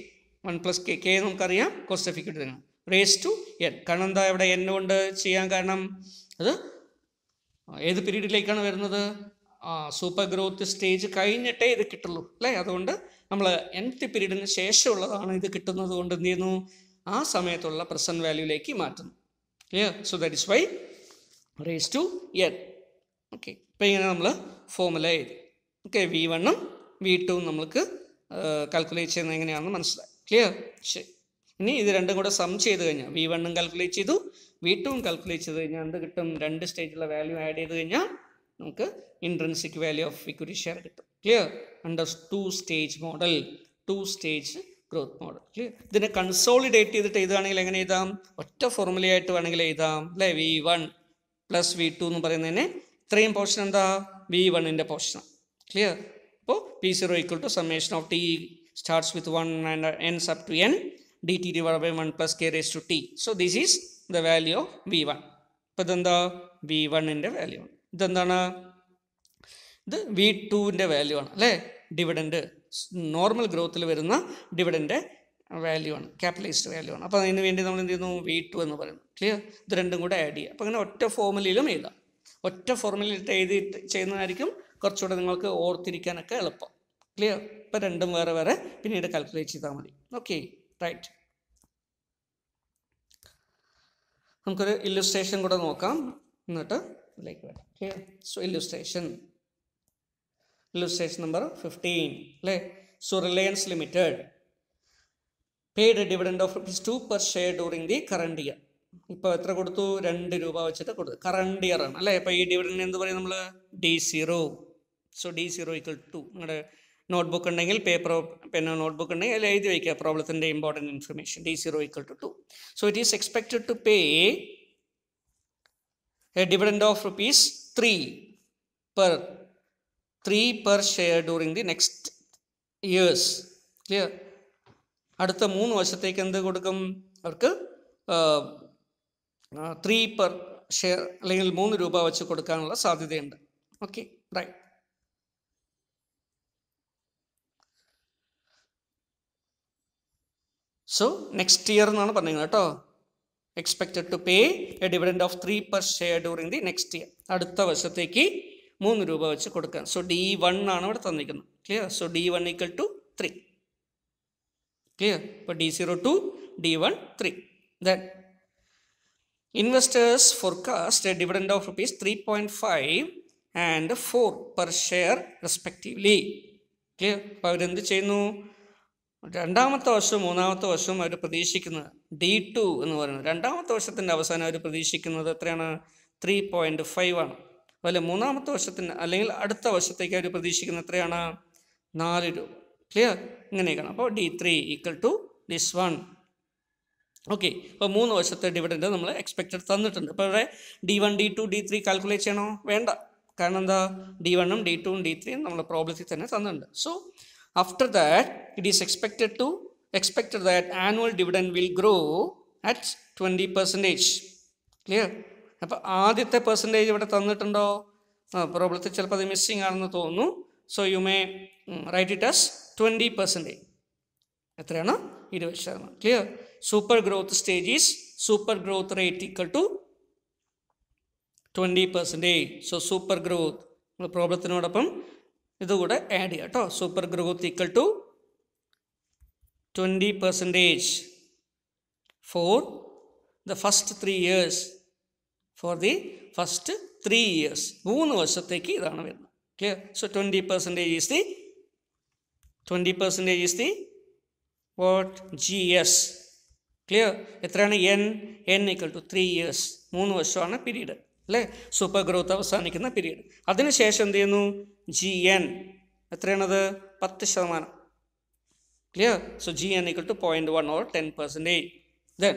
S1: 1 plus K നമുക്കറിയാം കോസ്റ്റ് ഓഫ് ഇക്വിറ്റി തന്നെ, റേസ് ടു N. കാരണം എന്താ ഇവിടെ N കൊണ്ട് ചെയ്യാൻ കാരണം, അത് ഏത് പീരീഡിലേക്കാണ് വരുന്നത്, സൂപ്പർ ഗ്രോത്ത് സ്റ്റേജ് കഴിഞ്ഞിട്ടേ ഇത് കിട്ടുള്ളൂ അല്ലേ. അതുകൊണ്ട് നമ്മൾ nth പീരീഡിന് ശേഷമുള്ളതാണ് ഇത് കിട്ടുന്നത് കൊണ്ട് എന്ത് ചെയ്യുന്നു, ആ സമയത്തുള്ള പ്രസൻറ്റ് വാല്യൂയിലേക്ക് മാറ്റുന്നു. Clear? So that is why raise to N. Okay, ഇപ്പോൾ ഇങ്ങനെ നമ്മൾ ഫോർമുല എഴുതി. ഓക്കെ, V1ഉം V2ഉം നമ്മൾക്ക് കാൽക്കുലേറ്റ് ചെയ്യുന്നത് എങ്ങനെയാണെന്ന് മനസ്സിലായി. ക്ലിയർ? ശരി. ഇനി ഇത് രണ്ടും കൂടെ സം ചെയ്ത് കഴിഞ്ഞാൽ V1ഉം കാൽക്കുലേറ്റ് ചെയ്തു, V2ഉം കാൽക്കുലേറ്റ് ചെയ്ത് കഴിഞ്ഞാൽ എന്ത് കിട്ടും, രണ്ട് സ്റ്റേജിലുള്ള വാല്യൂ ആഡ് ചെയ്ത് കഴിഞ്ഞാൽ നമുക്ക് intrinsic value of equity share കിട്ടും. Clear? Under 2 stage model, 2 stage growth model. Clear? ഇതിനെ കൺസോളിഡേറ്റ് ചെയ്തിട്ട് എഴുതുകയാണെങ്കിൽ എങ്ങനെ എഴുതാം, ഒറ്റ ഫോർമുലയായിട്ട് വേണമെങ്കിൽ എഴുതാം അല്ലേ. V1 പ്ലസ് V2 എന്ന് പറയുന്നതിന് ഇത്രയും പോർഷൻ എന്താ, V1ൻ്റെ പോർഷനാണ്. ക്ലിയർ? അപ്പോൾ P0 equal to summation of T starts with 1 and ends up to N dt divided by 1 plus K raised to T. So this is the value of V1. ഇപ്പോൾ ഇതെന്താ, V1ൻ്റെ വാല്യൂ ആണ്. ഇതെന്താണ്, ഇത് V2ൻ്റെ വാല്യൂ ആണ് അല്ലേ. ഡിവിഡൻഡ് നോർമൽ ഗ്രോത്തിൽ വരുന്ന ഡിവിഡൻ്റെ വാല്യൂ ആണ്, ക്യാപിറ്റലൈസ്ഡ് വാല്യൂ ആണ്. അപ്പോൾ അതിന് വേണ്ടി നമ്മൾ എന്ത് ചെയ്യുന്നു, V2 എന്ന് പറയുന്നു. ക്ലിയർ? ഇത് രണ്ടും കൂടെ ആഡ് ചെയ്യുക. അപ്പോൾ അങ്ങനെ ഒറ്റ ഫോർമുലയിലും എഴുതാം. ഒറ്റ ഫോർമുലയിട്ട് എഴുതി ചെയ്യുന്നതായിരിക്കും കുറച്ചുകൂടെ നിങ്ങൾക്ക് ഓർത്തിരിക്കാനൊക്കെ എളുപ്പം. ക്ലിയർ? ഇപ്പോൾ രണ്ടും വേറെ വേറെ പിന്നീട് കാൽക്കുലേറ്റ് ചെയ്താൽ മതി. Okay, right. നമുക്കൊരു ഇല്ലുസ്ട്രേഷൻ കൂടെ നോക്കാം, എന്നിട്ട് ഇതിലേക്ക് വരാം. ക്ലിയർ? സോ ഇല്ലുസ്ട്രേഷൻ നമ്പർ 15 അല്ലേ. So Reliance limited paid dividend of ₹2 per share during the current year. ഇപ്പോൾ എത്ര കൊടുത്തു, ₹2 വെച്ചിട്ട് കൊടുത്തു. കറണ്ട് ഇയർ ആണ് അല്ലേ. അപ്പോൾ ഈ ഡിവിഡൻഡ് എന്ത് പറയും നമ്മൾ, D0. So D0 equal to, നിങ്ങളുടെ നോട്ട്ബുക്ക് ഉണ്ടെങ്കിൽ പേപ്പറോ പെന്നോ നോട്ട്ബുക്ക് ഉണ്ടെങ്കിൽ അതിൽ എഴുതി വയ്ക്കുക പ്രോബ്ലത്തിൻ്റെ important information. D0 equal to 2. So it is expected to pay a dividend of ₹3 per share during the next years. Clear? അടുത്ത 3 വർഷത്തേക്ക് എന്ത് കൊടുക്കും അവർക്ക്, 3 per share അല്ലെങ്കിൽ ₹3 വെച്ച് കൊടുക്കാനുള്ള സാധ്യതയുണ്ട്. Okay, right. So next year എന്നാണ് പറഞ്ഞത് കേട്ടോ. Expected to pay a dividend of 3 per share during the next year. അടുത്ത വർഷത്തേക്ക് ₹3 വെച്ച് കൊടുക്കാൻ. സോ D1 ആണ് ഇവിടെ തന്നിരിക്കുന്നത്. Clear? So D1 equal to 3. Clear? For D02, D1, 3. Then investors forecast a dividend of rupees 3.5 and 4 per share respectively. Clear? അപ്പോൾ അവരെന്ത് ചെയ്യുന്നു? രണ്ടാമത്തെ വർഷവും മൂന്നാമത്തെ വർഷവും അവർ പ്രതീക്ഷിക്കുന്നത് D2 എന്ന് പറയുന്നത് രണ്ടാമത്തെ വർഷത്തിൻ്റെ അവസാനം അവർ പ്രതീക്ഷിക്കുന്നത് എത്രയാണ്? 3.5 ആണ്. അതുപോലെ മൂന്നാമത്തെ വർഷത്തിന് അല്ലെങ്കിൽ അടുത്ത വർഷത്തേക്ക് അവർ പ്രതീക്ഷിക്കുന്നത് എത്രയാണ്? 4 രൂപ. ക്ലിയർ? ഇങ്ങനെയൊക്കെയാണ്. അപ്പോൾ D3 equal to this one. Okay, അപ്പോൾ 3 വർഷത്തെ ഡിവിഡൻഡ് നമ്മൾ എക്സ്പെക്റ്റഡ് തന്നിട്ടുണ്ട്. അപ്പോൾ ഇവിടെ D1, D2, D3 കാൽക്കുലേറ്റ് ചെയ്യണോ? വേണ്ട. കാരണം എന്താ? D1ഉം D2ഉം D3ഉം നമ്മൾ പ്രോബ്ലത്തിൽ തന്നെ തന്നിട്ടുണ്ട്. So after that it is expected that annual dividend will grow at 20%. Clear? അപ്പോൾ ആദ്യത്തെ പെർസെൻറ്റേജ് ഇവിടെ തന്നിട്ടുണ്ടോ? പ്രോബ്ലത്തിൽ ചിലപ്പോൾ അത് മിസ്സിങ് ആണെന്ന് തോന്നുന്നു. So you may write it as 20%. എത്രയാണ്? 20%. Clear? Super growth stage is super growth rate equal to 20%. So super growth നമ്മൾ പ്രോബ്ലത്തിനോടൊപ്പം ഇതുകൂടെ ആഡ് ചെയ്യാം കേട്ടോ. Super growth equal to 20% for the first 3 years. For the first 3 years. 3 വർഷത്തേക്ക് ഇതാണ് വരുന്നത്. Clear? So 20% is the what? GS. Clear? എത്രയാണ്? N equal to 3 years. 3 വർഷമാണ് പീരീഡ് അല്ലേ? സൂപ്പർ ഗ്രോത്ത് അവസാനിക്കുന്ന പീരീഡ്. അതിനുശേഷം എന്ത് ചെയ്യുന്നു? GN എത്രയാണത്? 10%. Clear? So GN equal to 0.1 or 10%. Then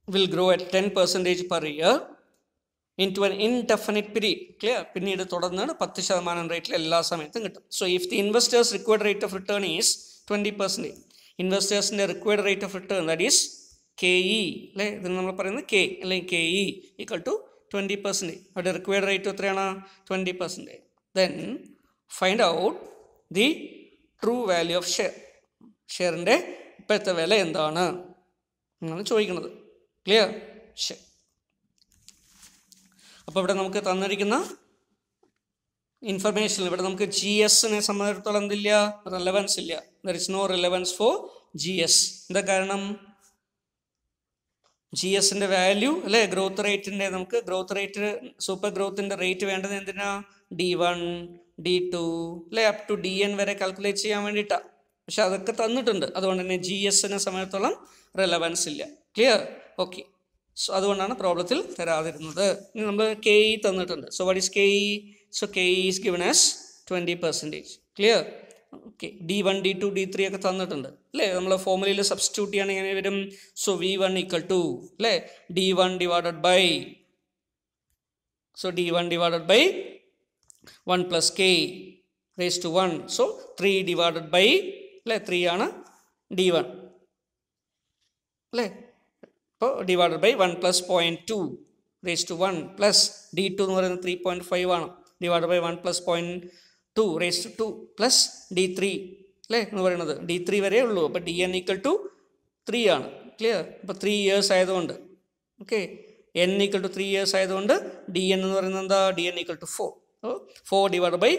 S1: will grow at 10% per year into an indefinite period. Clear? പിന്നീട് തുടർന്ന് 10% റേറ്റിൽ എല്ലാ സമയത്തും കിട്ടും. So if the investors required rate of return is 20%, ഇൻവെസ്റ്റേഴ്സിൻ്റെ required rate of return that is KE അല്ലേ? ഇതിന് നമ്മൾ പറയുന്നത് K അല്ലെങ്കിൽ KE ഈക്വൽ ടു 20%. അവിടെ റിക്വയർഡ് റേറ്റ് എത്രയാണ്? 20%. Then find out the true value of share. ഷെയറിൻ്റെ ഇപ്പോഴത്തെ വില എന്താണ് എന്നാണ് ചോദിക്കുന്നത്. ക്ലിയർ? ശരി. അപ്പോൾ ഇവിടെ നമുക്ക് തന്നിരിക്കുന്ന ഇൻഫർമേഷൻ ഇവിടെ നമുക്ക് GSനെ സംബന്ധിച്ചിടത്തോളം എന്തില്ല? റെലവൻസ് ഇല്ല. There is no relevance for GS. എന്താ കാരണം? GSൻ്റെ വാല്യൂ അല്ലേ? ഗ്രോത്ത് റേറ്റിൻ്റെ നമുക്ക് ഗ്രോത്ത് റേറ്റ് സൂപ്പർ ഗ്രോത്തിൻ്റെ റേറ്റ് വേണ്ടത് എന്തിനാ? D1, D2 അല്ലേ അപ് ടു DN വരെ കാൽക്കുലേറ്റ് ചെയ്യാൻ വേണ്ടിയിട്ടാണ്. പക്ഷെ അതൊക്കെ തന്നിട്ടുണ്ട്. അതുകൊണ്ട് തന്നെ GSനെ സംബന്ധിച്ചിടത്തോളം റെലവൻസ് ഇല്ല. ക്ലിയർ? ഓക്കെ. സോ അതുകൊണ്ടാണ് പ്രോബ്ലത്തിൽ തരാതിരുന്നത്. ഇനി നമ്മൾ KE തന്നിട്ടുണ്ട്. So what is KE? So KE is given as 20%. Clear? Okay. D1, D2, D3 ഒക്കെ തന്നിട്ടുണ്ട് അല്ലേ? നമ്മൾ ഫോർമുലയിൽ സബ്സ്റ്റിറ്റ്യൂട്ട് ചെയ്യുകയാണെങ്കിൽ എങ്ങനെ വരും? സോ V1 ഈക്വൽ ടു അല്ലേ D1 divided by D1 divided by 1 plus K raise to 1. So 3 divided by അല്ലേ 3 ആണ് D1 അല്ലേ? അപ്പോൾ divided by 1 plus 0.2 raise to 1 plus D2 എന്ന് പറയുന്നത് 3.5 ആണ്. Divided by 1 plus 0.2 raise to 2 plus D3 അല്ലേ എന്ന് പറയുന്നത് D3 വരെ ഉള്ളൂ. അപ്പോൾ DN ഈക്വൽ ടു 3 ആണ്. ക്ലിയർ? അപ്പോൾ 3 years ആയതുകൊണ്ട് okay N equal to 3 years ആയതുകൊണ്ട് DN എന്ന് പറയുന്നത് എന്താ? DN equal to 4. 4 divide by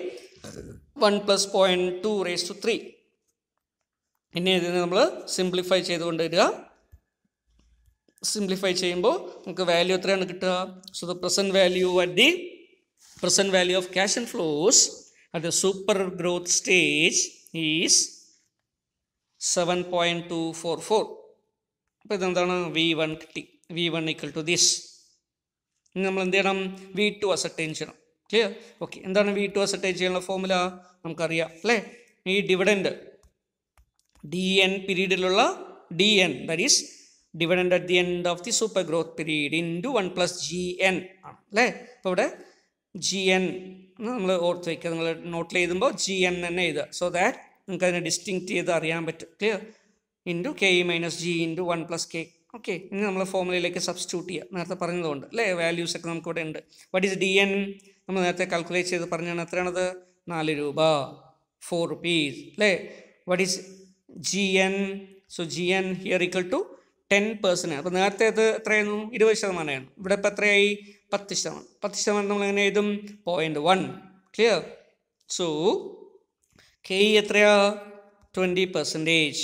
S1: 1 plus 0.2 raise to 3. ഇനി ഇതിനെ നമ്മൾ സിംപ്ലിഫൈ ചെയ്തുകൊണ്ട് വരിക. സിംപ്ലിഫൈ ചെയ്യുമ്പോൾ നമുക്ക് വാല്യൂ എത്രയാണ് കിട്ടുക? So the present value at the present value of cash and flows at the super growth stage is 7.244. അപ്പോൾ ഇതെന്താണ്? V1 കിട്ടി. V1 equal to this. ഇനി നമ്മൾ എന്ത് ചെയ്യണം? V2 അസർട്ടൈൻ ചെയ്യണം. ക്ലിയർ? ഓക്കെ. എന്താണ് V2 അസർട്ടൈൻ ചെയ്യാനുള്ള ഫോർമുല? നമുക്കറിയാം അല്ലേ? ഈ dividend DN പീരീഡിലുള്ള DN that is dividend at the end of the super growth period into 1 plus GN ആണ് അല്ലേ? അപ്പോൾ ഇവിടെ GN നമ്മൾ ഓർത്ത് വയ്ക്കുക. നിങ്ങൾ നോട്ടിൽ എഴുതുമ്പോൾ GN തന്നെ എഴുതുക. സോ ദാറ്റ് നിങ്ങൾക്ക് അതിനെ ഡിസ്റ്റിങ്ക്റ്റ് ചെയ്ത് അറിയാൻ പറ്റും. Clear? Into KE minus G into 1 plus K. Okay. ഇനി നമ്മൾ ഫോർമുലയിലേക്ക് സബ്സ്റ്റിറ്റ്യൂട്ട് ചെയ്യുക. നേരത്തെ പറഞ്ഞതുകൊണ്ട് അല്ലേ? വാല്യൂസ് ഒക്കെ നമുക്കിവിടെ ഉണ്ട്. What is DN? നമ്മൾ നേരത്തെ കാൽക്കുലേറ്റ് ചെയ്ത് പറഞ്ഞാണ്. എത്രയാണത്? 4 രൂപ. 4 rupees അല്ലേ? What is GN? So GN here equal to 10%. അപ്പോൾ നേരത്തെ അത് എത്രയായിരുന്നു? 20%. ഇവിടെ ഇപ്പോൾ എത്രയായി? 10%. 10% നമ്മൾ എങ്ങനെ എഴുതും? 0.1. ക്ലിയർ? സോ കെ ഇ എത്രയാ? 20%.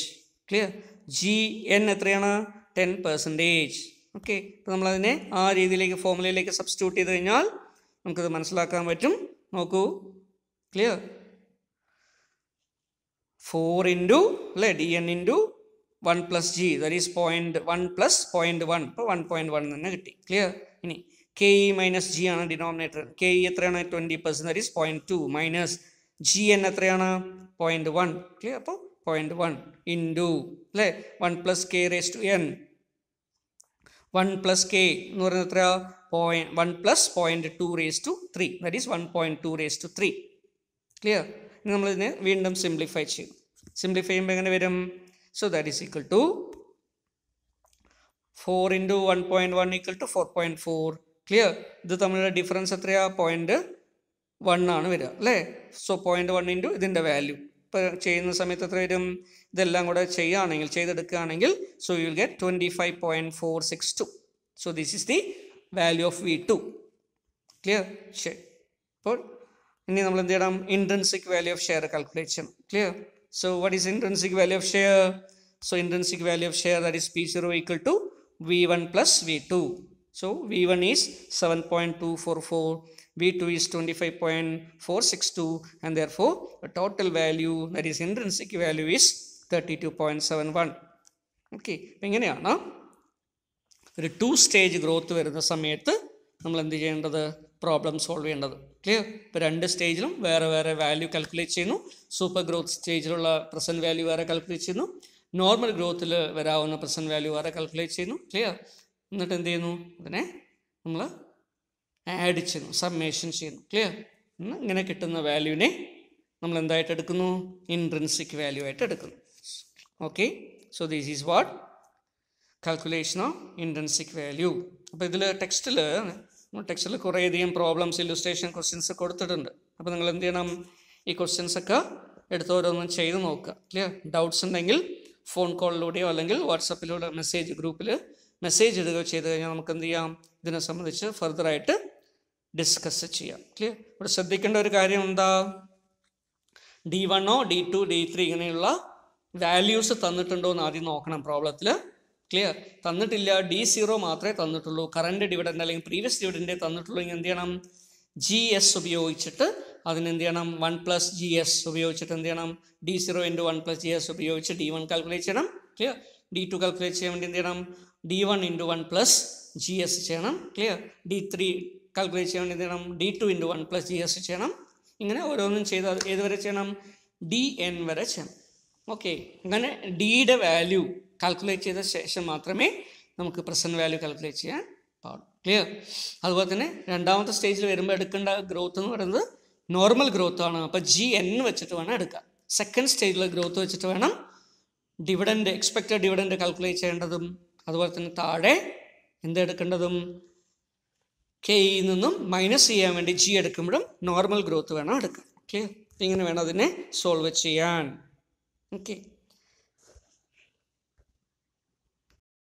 S1: ക്ലിയർ? ജി എൻ എത്രയാണ്? 10%. ഓക്കെ, അപ്പോൾ നമ്മളതിനെ ആ രീതിയിലേക്ക് ഫോർമുലയിലേക്ക് സബ്സ്റ്റിറ്റ്യൂട്ട് ചെയ്ത് കഴിഞ്ഞാൽ നമുക്കത് മനസ്സിലാക്കാൻ പറ്റും. നോക്കൂ, ക്ലിയർ? 4 ഇൻറ്റു അല്ലേ D N into 1 plus G, that is 0.1 plus 0.1, ഇപ്പോൾ 1.1 തന്നെ കിട്ടി. ക്ലിയർ? ഇനി കെ ഇ മൈനസ് ജി ആണ് ഡിനോമിനേറ്റർ. കെ ഇ എത്രയാണ്? 20%, that is 0.2 minus G N എത്രയാണ്? 0.1. ക്ലിയർ? അപ്പോൾ 0.1 ഇൻറ്റു അല്ലേ 1 plus K raise to N, 1 plus K എന്ന് പറയുന്നത് എത്രയാ? 1 plus 0.2 raise to 3, that is 1.2 raise to 3. Clear? ഇനി നമ്മളിതിനെ വീണ്ടും സിംപ്ലിഫൈ ചെയ്യും. സിംപ്ലിഫൈ ചെയ്യുമ്പോൾ എങ്ങനെ വരും? So that is equal to 4 into 1.1 equal to 4.4. Clear? ഇത് തമ്മിലുള്ള ഡിഫറൻസ് എത്രയാ? 0.1 ആണ് വരിക അല്ലേ? സോ 0.1 ഇൻറ്റു ഇതിൻ്റെ വാല്യൂ ഇപ്പോൾ ചെയ്യുന്ന സമയത്ത് എത്ര വരും? ഇതെല്ലാം കൂടെ ചെയ്യുകയാണെങ്കിൽ, ചെയ്തെടുക്കുകയാണെങ്കിൽ, so you will get 25.462. So this is the value of V2. Clear? ശരി. അപ്പോൾ ഇനി നമ്മൾ എന്ത് ചെയ്യണം? Intrinsic value of share calculate ചെയ്യണം. Clear? So what is intrinsic value of share? So intrinsic value of share that is P0 equal to V1 plus V2. So V1 is 7.244, V2 is 25.462, and therefore the total value, that is intrinsic value, is 32.71. Okay, ഇങ്ങനെയാണ് ഒരു 2-stage ഗ്രോത്ത് വരുന്ന സമയത്ത് നമ്മൾ എന്ത് ചെയ്യേണ്ടത്? പ്രോബ്ലം സോൾവ് ചെയ്യേണ്ടത്. ക്ലിയർ? ഇപ്പോൾ 2 സ്റ്റേജിലും വേറെ വേറെ വാല്യൂ കാൽക്കുലേറ്റ് ചെയ്യുന്നു. സൂപ്പർ ഗ്രോത്ത് സ്റ്റേജിലുള്ള പ്രസൻറ്റ് വാല്യൂ വേറെ കാൽക്കുലേറ്റ് ചെയ്യുന്നു. നോർമൽ ഗ്രോത്തിൽ വരാവുന്ന പ്രസൻറ്റ് വാല്യൂ വേറെ കാൽക്കുലേറ്റ് ചെയ്യുന്നു. ക്ലിയർ? എന്നിട്ട് എന്ത് ചെയ്യുന്നു? അതിനെ നമ്മൾ ആഡ് ചെയ്യുന്നു, സമ്മേഷൻ ചെയ്യുന്നു. ക്ലിയർ? ഇങ്ങനെ കിട്ടുന്ന വാല്യൂവിനെ നമ്മൾ എന്തായിട്ട് എടുക്കുന്നു? ഇൻട്രിൻസിക് വാല്യൂ ആയിട്ട് എടുക്കുന്നു. Okay, so this is what calculation of intrinsic value. അപ്പോൾ ഇതിൽ ടെക്സ്റ്റിൽ കുറേയധികം പ്രോബ്ലംസ്, ഇല്ലുസ്ട്രേഷൻ ക്വസ്റ്റ്യൻസ് കൊടുത്തിട്ടുണ്ട്. അപ്പോൾ നിങ്ങൾ എന്ത് ചെയ്യണം? ഈ ക്വസ്റ്റ്യൻസൊക്കെ എടുത്ത് ഓരോന്നും ചെയ്ത് നോക്കുക. ക്ലിയർ? ഡൗട്ട്സ് ഉണ്ടെങ്കിൽ ഫോൺ കോളിലൂടെയോ അല്ലെങ്കിൽ വാട്സപ്പിലൂടെ ഗ്രൂപ്പിൽ മെസ്സേജ് ഇടുകയോ ചെയ്ത് കഴിഞ്ഞാൽ നമുക്ക് എന്ത് ചെയ്യാം? ഇതിനെ സംബന്ധിച്ച് ഫർദറായിട്ട് ഡിസ്കസ് ചെയ്യാം. ക്ലിയർ? ഇവിടെ ശ്രദ്ധിക്കേണ്ട ഒരു കാര്യം എന്താ? D1, D2, D3 ഇങ്ങനെയുള്ള വാല്യൂസ് തന്നിട്ടുണ്ടോ എന്ന് ആദ്യം നോക്കണം പ്രോബ്ലത്തിൽ. ക്ലിയർ? തന്നിട്ടില്ല, D0 മാത്രമേ തന്നിട്ടുള്ളൂ, കറണ്ട് ഡിവിഡൻഡ് അല്ലെങ്കിൽ പ്രീവിയസ് ഡിവിഡൻഡേ തന്നിട്ടുള്ളൂ. ഇങ്ങനെ എന്ത് ചെയ്യണം? GS ഉപയോഗിച്ചിട്ട് അതിനെന്ത് ചെയ്യണം? 1 പ്ലസ് GS ഉപയോഗിച്ചിട്ട് എന്ത് ചെയ്യണം? D0 ഇൻറ്റു 1 പ്ലസ് GS ഉപയോഗിച്ച് D1 കാൽക്കുലേറ്റ് ചെയ്യണം. ക്ലിയർ? D2 കാൽക്കുലേറ്റ് ചെയ്യാൻ വേണ്ടി എന്ത് ചെയ്യണം? D1 ഇൻറ്റു 1 പ്ലസ് GS ചെയ്യണം. ക്ലിയർ? D3 കാൽക്കുലേറ്റ് ചെയ്യാൻ വേണ്ടി എന്ത് ചെയ്യണം? D2 ഇൻറ്റു 1 പ്ലസ് GS ചെയ്യണം. ഇങ്ങനെ ഓരോന്നും ചെയ്ത് ഏതുവരെ ചെയ്യണം? DN വരെ ചെയ്യണം. ഓക്കെ, അങ്ങനെ ഡിയുടെ വാല്യൂ കാൽക്കുലേറ്റ് ചെയ്ത ശേഷം മാത്രമേ നമുക്ക് പ്രസൻറ്റ് വാല്യൂ കാൽക്കുലേറ്റ് ചെയ്യാൻ പാടുള്ളൂ. ക്ലിയർ? അതുപോലെ തന്നെ രണ്ടാമത്തെ സ്റ്റേജിൽ വരുമ്പോൾ എടുക്കേണ്ട ഗ്രോത്ത് എന്ന് പറയുന്നത് നോർമൽ ഗ്രോത്ത് ആണ്. അപ്പോൾ GN വെച്ചിട്ട് വേണം എടുക്കാം. സെക്കൻഡ് സ്റ്റേജിലെ ഗ്രോത്ത് വെച്ചിട്ട് വേണം ഡിവിഡൻഡ്, എക്സ്പെക്റ്റഡ് ഡിവിഡൻഡ് കാൽക്കുലേറ്റ് ചെയ്യേണ്ടതും. അതുപോലെ തന്നെ താഴെ എന്തെടുക്കേണ്ടതും? കെയിൽ നിന്നും മൈനസ് ചെയ്യാൻ വേണ്ടി G എടുക്കുമ്പോഴും നോർമൽ ഗ്രോത്ത് വേണം എടുക്കാൻ. ഓക്കെ, ഇങ്ങനെ വേണം അതിനെ സോൾവ് ചെയ്യാൻ. ഓക്കെ.